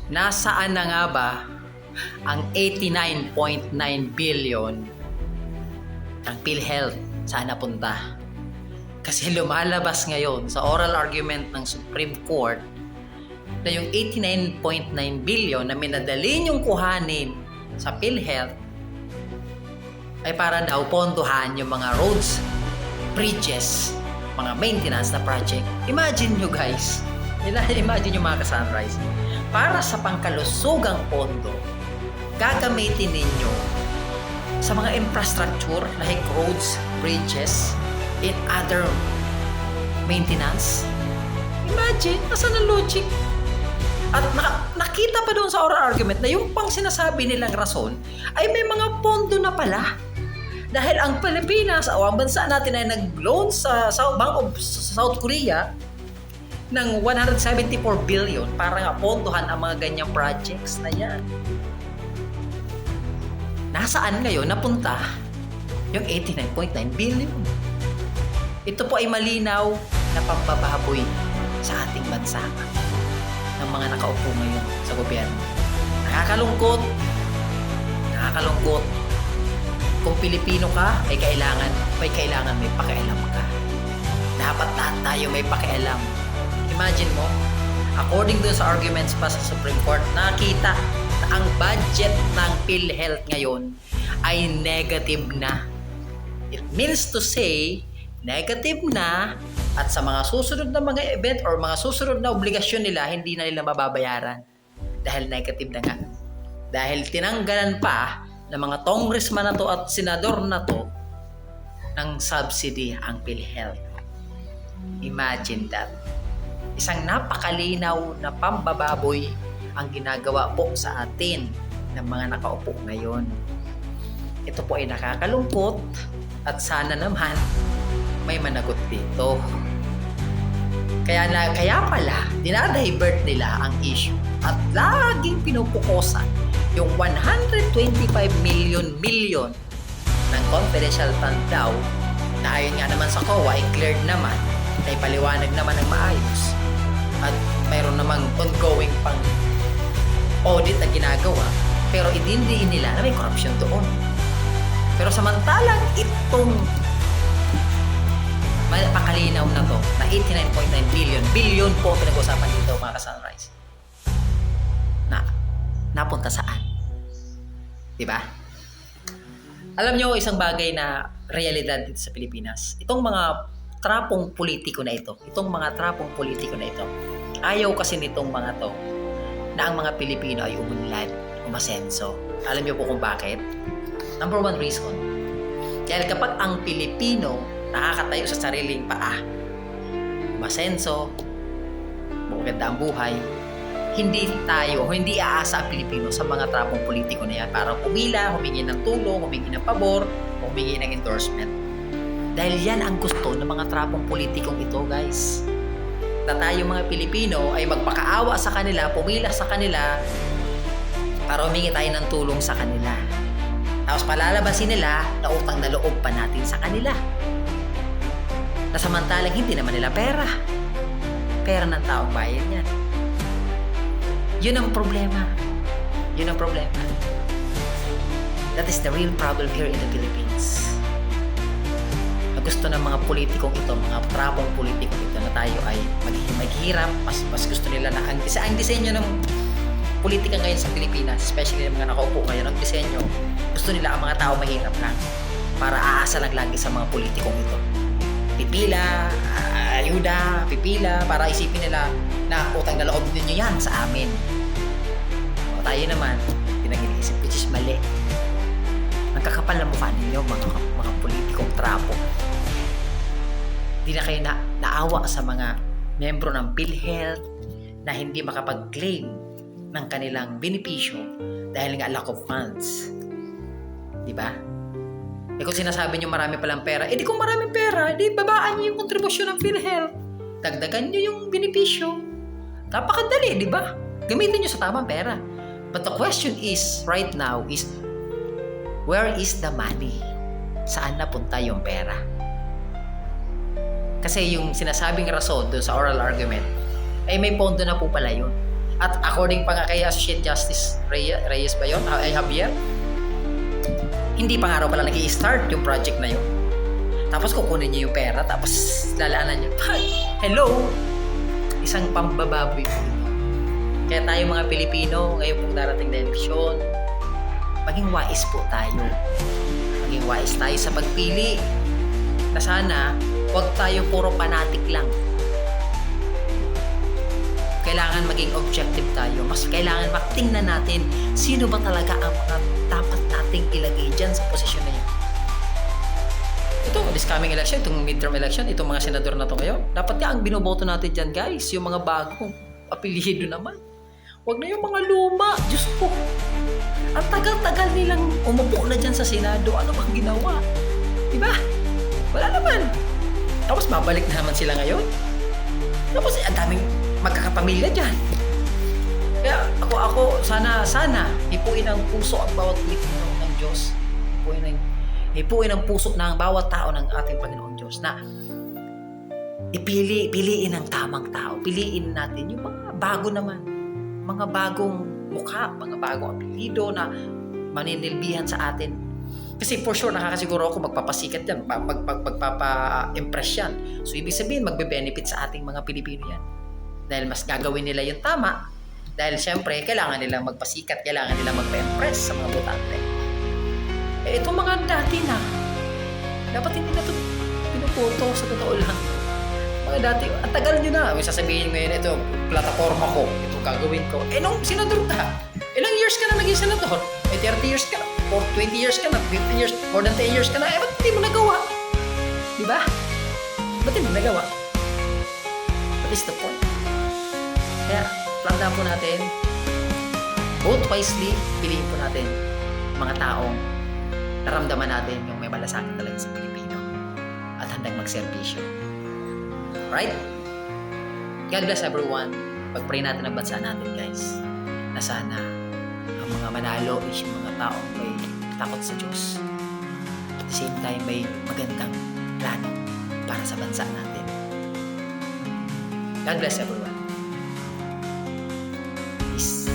Nasaan na nga ba ang 89.9 billion ng PhilHealth? Saan napunta? Kasi lumalabas ngayon sa oral argument ng Supreme Court na yung 89.9 billion na minadali niyong kuhanin sa PhilHealth ay para daw pondohan yung mga roads, bridges, mga maintenance na project. Imagine nyo guys, imagine nyo mga ka-Sunrise, para sa pangkalusugang pondo, gagamitin ninyo sa mga infrastructure like roads, bridges, and other maintenance. Imagine, nasa na logic? At nakita pa doon sa oral argument na yung pang sinasabi nilang rason ay may mga pondo na pala. Dahil ang Pilipinas o ang bansa natin ay nag-loan sa Bank of South Korea ng 174 billion para nga pondohan ang mga ganyang projects na yan. Nasaan ngayon napunta yung 89.9 billion? Ito po ay malinaw na pambababoy sa ating bansa ng mga nakaupo ngayon sa gobyerno. Nakakalungkot. Kung Pilipino ka, ay kailangan may pakialam ka. Dapat lahat tayo may pakialam. Imagine mo, according to sa arguments pa sa Supreme Court, nakita na ang budget ng PhilHealth ngayon ay negative na. It means to say, negative na, at sa mga susunod na mga event or mga susunod na obligasyon nila, hindi na nila mababayaran. Dahil negative na nga. Dahil tinanggalan pa ng mga congressman na to at senador na to ng subsidy ang PhilHealth. Imagine that. Isang napakalinaw na pambababoy ang ginagawa po sa atin ng mga nakaupo ngayon. Ito po ay nakakalungkot at sana naman may managot dito. Kaya pala, dinadivert nila ang issue at laging pinupukosan yung 125 million ng confidential fund daw na ayon nga naman sa COA ay cleared naman, na ipaliwanag naman ng maayos at mayroon namang ongoing pang audit na ginagawa, pero inindiin nila na may corruption doon. Pero samantalang itong pakalinaw na to na 89.9 billion po pinag-usapan dito mga ka-Sunrise, na napunta saan? Diba? Alam nyo, isang bagay na realidad dito sa Pilipinas, itong mga trapong politiko na ito, ayaw kasi nitong mga to na ang mga Pilipino ay umunlad, umasenso. Alam nyo po kung bakit? Number one reason, dahil kapag ang Pilipino nakakatayo sa sariling paa, umasenso, maganda ang buhay, hindi aasa ang Pilipino sa mga trapong politiko na yan para pumila, humingi ng tulong, humingi ng pabor, humingi ng endorsement. Dahil yan ang gusto ng mga trapong politikong ito, guys. Na tayo mga Pilipino ay magpakaawa sa kanila, pumila sa kanila para humingi tayo ng tulong sa kanila. Tapos palalabasin nila na utang na loob pa natin sa kanila. Na samantalang hindi naman nila pera. Pera ng taong bayan yan. Yun ang problema. That is the real problem here in the Philippines. Na gusto ng mga politikong ito, mga trapong politikong ito na tayo ay maghihirap, mas gusto nila na ang disenyo ng politika ngayon sa Pilipinas, especially ng mga nakaupo ngayon, ang disenyo, gusto nila ang mga tao mahirap lang para aasa lang lagi sa mga politikong ito. Pipila, ayuda, para isipin nila na utang na loob ninyo yan sa amin. O tayo naman, pinag-iisip, which is mali. Nagkakapal na mukha ninyo, mga politikong trapo. Hindi na kayo naawa sa mga membro ng PhilHealth na hindi makapag-claim ng kanilang benepisyo dahil nga lack of funds. Diba? Kung sinasabi nyo marami palang pera, di kung maraming pera, di babaan nyo yung kontribusyon ng PhilHealth. Dagdagan nyo yung benepisyo. Napakadali, di ba? Gamitin nyo sa tamang pera. But the question is, right now, is where is the money? Saan napunta yung pera? Kasi yung sinasabing rason doon sa oral argument, ay may pondo na po pala yun. At according pa nga kay Associate Justice Reyes ba yun? Ay, Javier? Hindi pa nga raw pala nag-i-start yung project na yun. Tapos kukunin niyo yung pera, tapos lalaanan niyo. Hello! Isang pambababoy po. Kaya tayo mga Pilipino, ngayon pong darating na eleksyon, maging wais po tayo. Maging wais tayo sa pagpili. Na sana, huwag tayo puro fanatic lang. Kailangan maging objective tayo. Mas kailangan matingnan natin sino ba talaga ang mga dapat nating ilagay dyan sa posisyon na yun. Ito, this coming election, itong midterm election, itong mga senador na to ngayon, dapat nga ang binoboto natin dyan, guys, yung mga bagong apelyido naman. Huwag na yung mga luma. Diyos ko. Ang tagal-tagal nilang umupo na dyan sa Senado. Ano bang ginawa? Diba? Wala naman. Tapos babalik na naman sila ngayon. Tapos ang daming magkakapamilya dyan. Kaya ako sana hipuin ang puso ang bawat Pilipino ng Diyos. Hipuin ang puso ng bawat tao ng ating Panginoon Diyos na piliin ang tamang tao. Piliin natin yung mga bago naman. Mga bagong mukha, mga bagong apelido na maninilbihan sa atin. Kasi for sure, nakakasiguro ako magpapasikat yan, magpapa-impress yan. So, ibig sabihin, magbe-benefit sa ating mga Pilipino yan. Dahil mas gagawin nila yung tama. Dahil syempre, kailangan nilang magpasikat, kailangan nilang magpa-impress sa mga botante. Eh, itong mga dati na, dapat hindi na ito pinuputo sa totoo lang. Mga dati, ang tagal nyo na. May sasabihin ngayon, ito, plataforma ko, ito gagawin ko. Eh, nung senador ka, ilang years ka na naging senador? Eh, 30 years ka na, 20 years ka na, 15 years, more than 10 years ka na. Eh, ba't hindi mo nagawa? Diba? Ba't hindi mo nagawa? What is the point? Kaya, tandaan po natin, vote wisely, piliin po natin mga taong naramdaman natin yung may malasakit talaga sa Pilipino at handang magserbisyo. Right? God bless everyone. Pag-pray natin ang bansa natin, guys. Na sana ang mga manalo is yung mga taong may takot sa Diyos. At the same time, may magandang plano para sa bansa natin. God bless everyone. Peace.